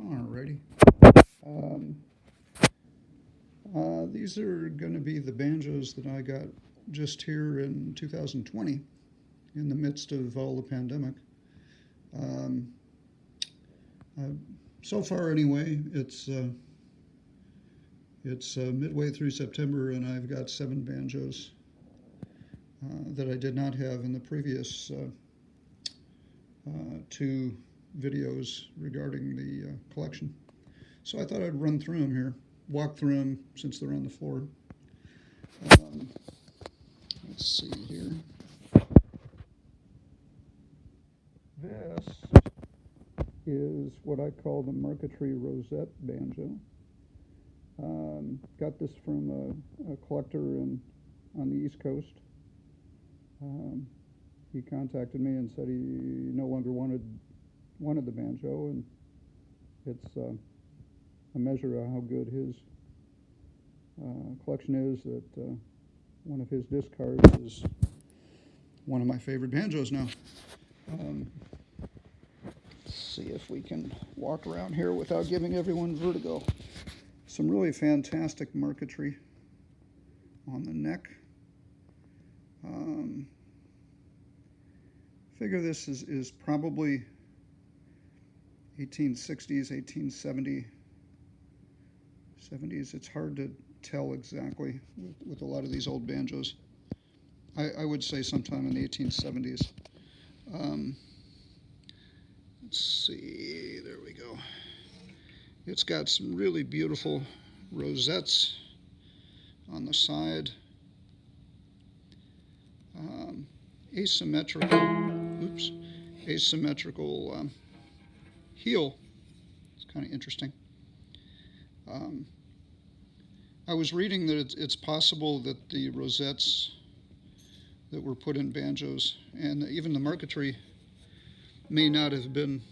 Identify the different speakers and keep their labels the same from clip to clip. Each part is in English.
Speaker 1: Alrighty. Um, these are going to be the banjos that I got just here in 2020, in the midst of all the pandemic. Um, uh, so far, anyway, it's midway through September, and I've got 7 banjos that I did not have in the previous 2 videos regarding the collection. So I thought I'd run through them here, walk through them since they're on the floor. Um, let's see here. This is what I call the Marquetry Rosette banjo. Got this from a collector on the East Coast. He contacted me and said he no longer wanted the banjo, and it's a measure of how good his collection is that one of his discards is one of my favorite banjos now. Let's see if we can walk around here without giving everyone vertigo. Some really fantastic marquetry on the neck. Figure this is probably 1860s, 1870s. It's hard to tell exactly with a lot of these old banjos. I would say sometime in the 1870s. Let's see, there we go. It's got some really beautiful rosettes on the side. Asymmetrical heel. It's kind of interesting. I was reading that it's possible that the rosettes that were put in banjos and even the marquetry may not have been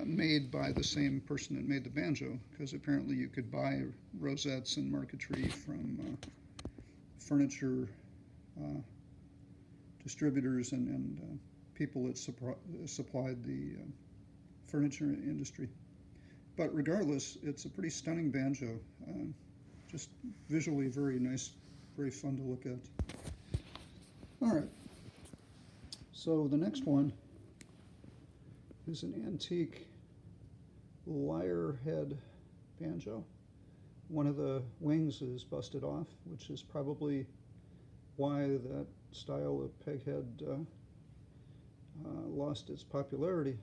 Speaker 1: made by the same person that made the banjo, because apparently you could buy rosettes and marquetry from furniture distributors and people that supplied the furniture industry. But regardless, it's a pretty stunning banjo. Just visually very nice, very fun to look at. All right. So the next one is an antique lyre head banjo. One of the wings is busted off, which is probably why that style of peghead lost its popularity.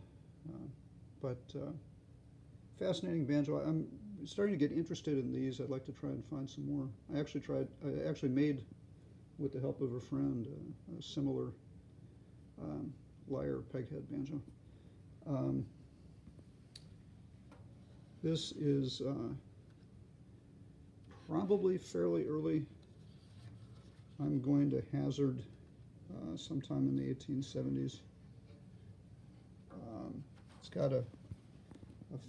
Speaker 1: But fascinating banjo. I'm starting to get interested in these. I'd like to try and find some more. I actually made, with the help of a friend, a similar lyre peghead banjo. This is probably fairly early. I'm going to hazard sometime in the 1870s. It's got a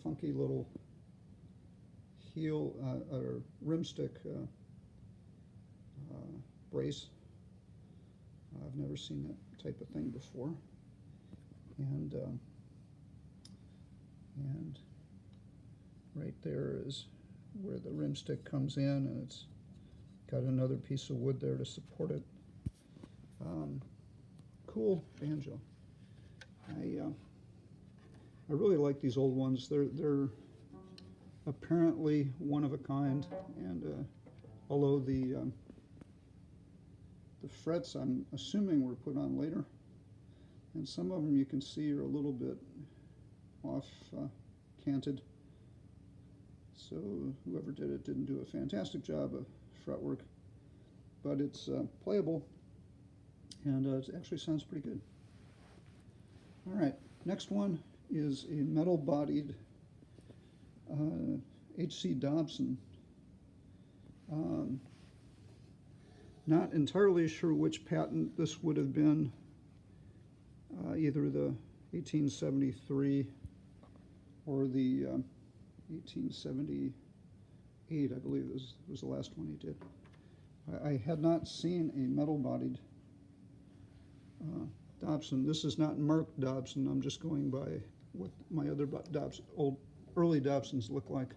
Speaker 1: funky little heel or rim stick brace. I've never seen that type of thing before. And right there is where the rim stick comes in, and it's got another piece of wood there to support it. Cool banjo. I really like these old ones. They're apparently one of a kind, and although the frets, I'm assuming, were put on later, and some of them you can see are a little bit off canted. So whoever did it didn't do a fantastic job of fretwork, but it's playable, and it actually sounds pretty good. All right, next one is a metal-bodied H.C. Dobson. Not entirely sure which patent this would have been, either the 1873 or the 1878, I believe was the last one he did. I had not seen a metal-bodied Dobson. This is not Mark Dobson. I'm just going by what my other early Dobsons look like.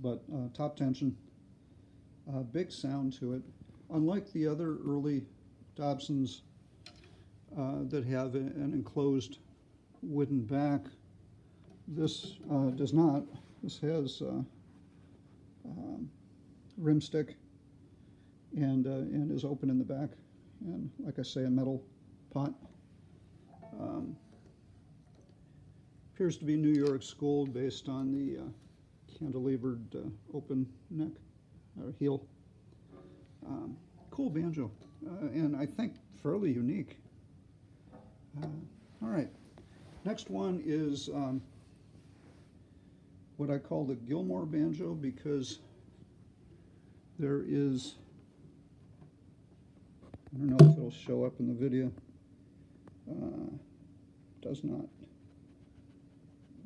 Speaker 1: But top tension, big sound to it. Unlike the other early Dobsons that have an enclosed wooden back, this does not. This has rim stick and is open in the back, and like I say, a metal pot. Appears to be New York School based on the cantilevered open neck or heel. Cool banjo, and I think fairly unique. All right, next one is what I call the Gilmore banjo, because there is, I don't know if it'll show up in the video, does not.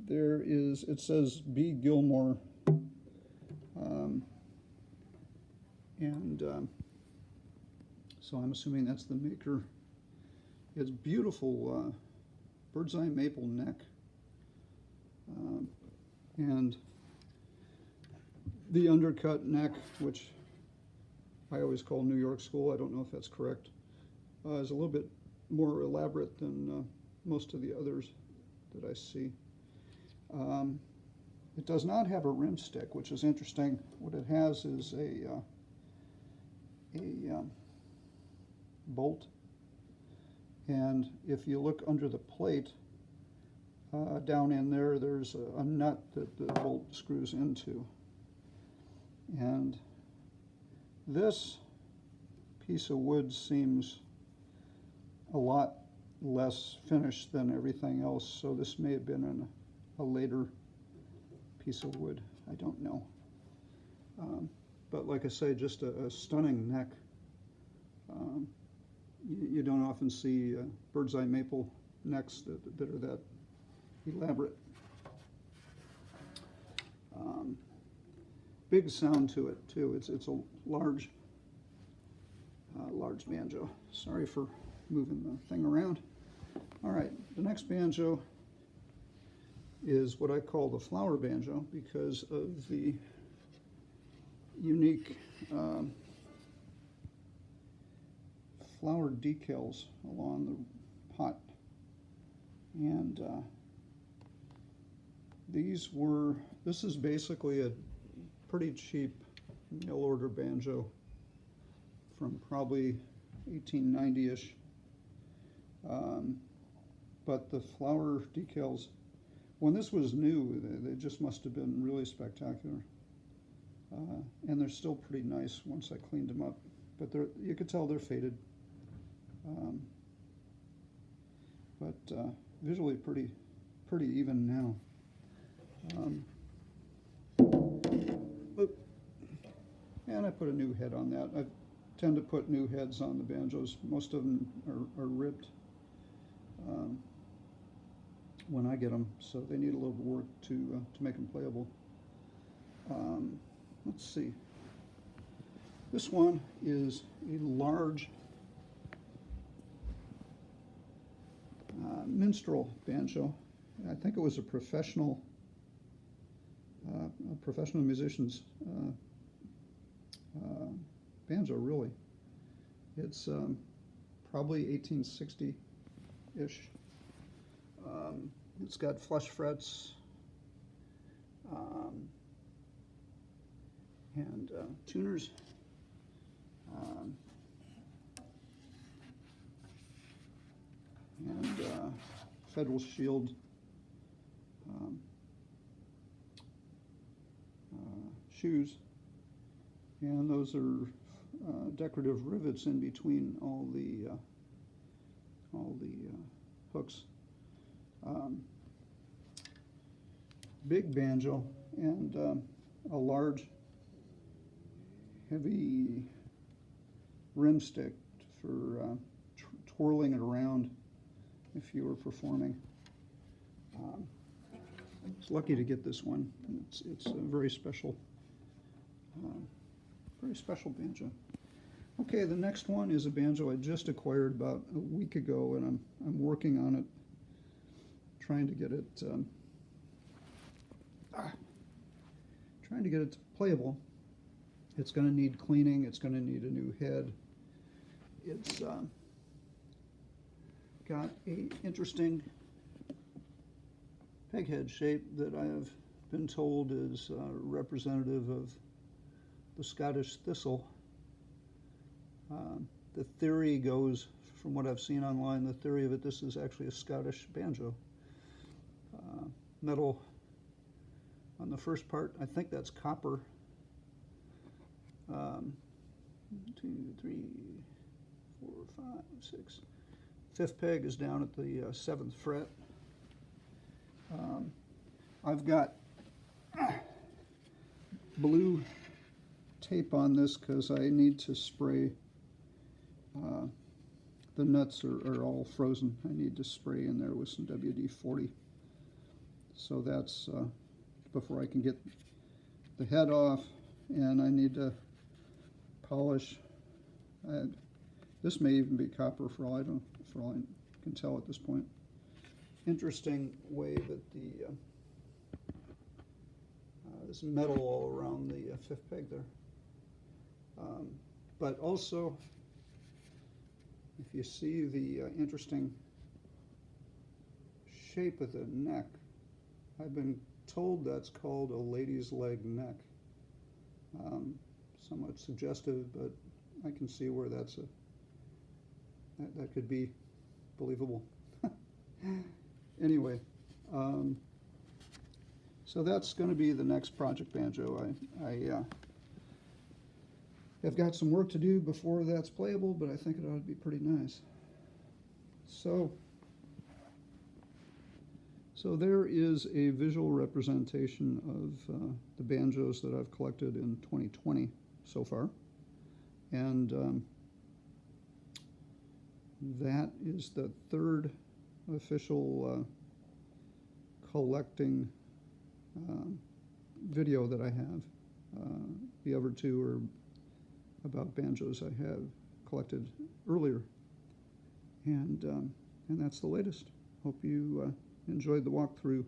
Speaker 1: There is, it says B. Gilmore, so I'm assuming that's the maker. It's beautiful bird's eye maple neck, and the undercut neck, which I always call New York School, I don't know if that's correct, is a little bit more elaborate than most of the others that I see. It does not have a rim stick, which is interesting. What it has is a bolt, and if you look under the plate, down in there, there's a nut that the bolt screws into. And this piece of wood seems a lot less finished than everything else, so this may have been a later piece of wood. I don't know. But like I say, just a stunning neck. You don't often see bird's eye maple necks that are that elaborate. Big sound to it too. It's a large banjo. Sorry for moving the thing around. All right, the next banjo is what I call the flower banjo because of the unique flower decals along the pot. And this is basically a pretty cheap mail order banjo from probably 1890-ish. But the flower decals, when this was new, they just must have been really spectacular. And they're still pretty nice once I cleaned them up. But you could tell they're faded. But visually pretty even now. And I put a new head on that. I tend to put new heads on the banjos. Most of them are ripped when I get them, so they need a little work to make them playable. Let's see. This one is a large minstrel banjo. I think it was a professional musician's banjo, really. It's probably 1860-ish. It's got flush frets and tuners. And Federal Shield shoes, and those are decorative rivets in between all the hooks. Big banjo and a large, heavy rim stick for twirling it around if you were performing. I was lucky to get this one. It's a very special banjo. Okay, the next one is a banjo I just acquired about a week ago, and I'm working on it, trying to get it trying to get it playable. It's going to need cleaning. It's going to need a new head. It's got a interesting peghead shape that I have been told is representative of the Scottish thistle. The theory goes, from what I've seen online, the theory of it, this is actually a Scottish banjo. Metal on the first part, I think that's copper. 1, 2, 3, 4, 5, 6. Fifth peg is down at the 7th fret. I've got blue tape on this because I need to spray. The nuts are all frozen. I need to spray in there with some WD-40. So that's before I can get the head off, and I need to polish. This may even be copper for all I can tell at this point. Interesting way that the there's metal all around the fifth peg there. But also, if you see the interesting shape of the neck, I've been told that's called a lady's leg neck. Somewhat suggestive, but I can see where that could be believable. Anyway, so that's going to be the next project banjo. I have got some work to do before that's playable, but I think it ought to be pretty nice. So there is a visual representation of the banjos that I've collected in 2020 so far, and that is the third official collecting video that I have. The other two are about banjos I have collected earlier, and that's the latest. Hope you enjoyed the walkthrough.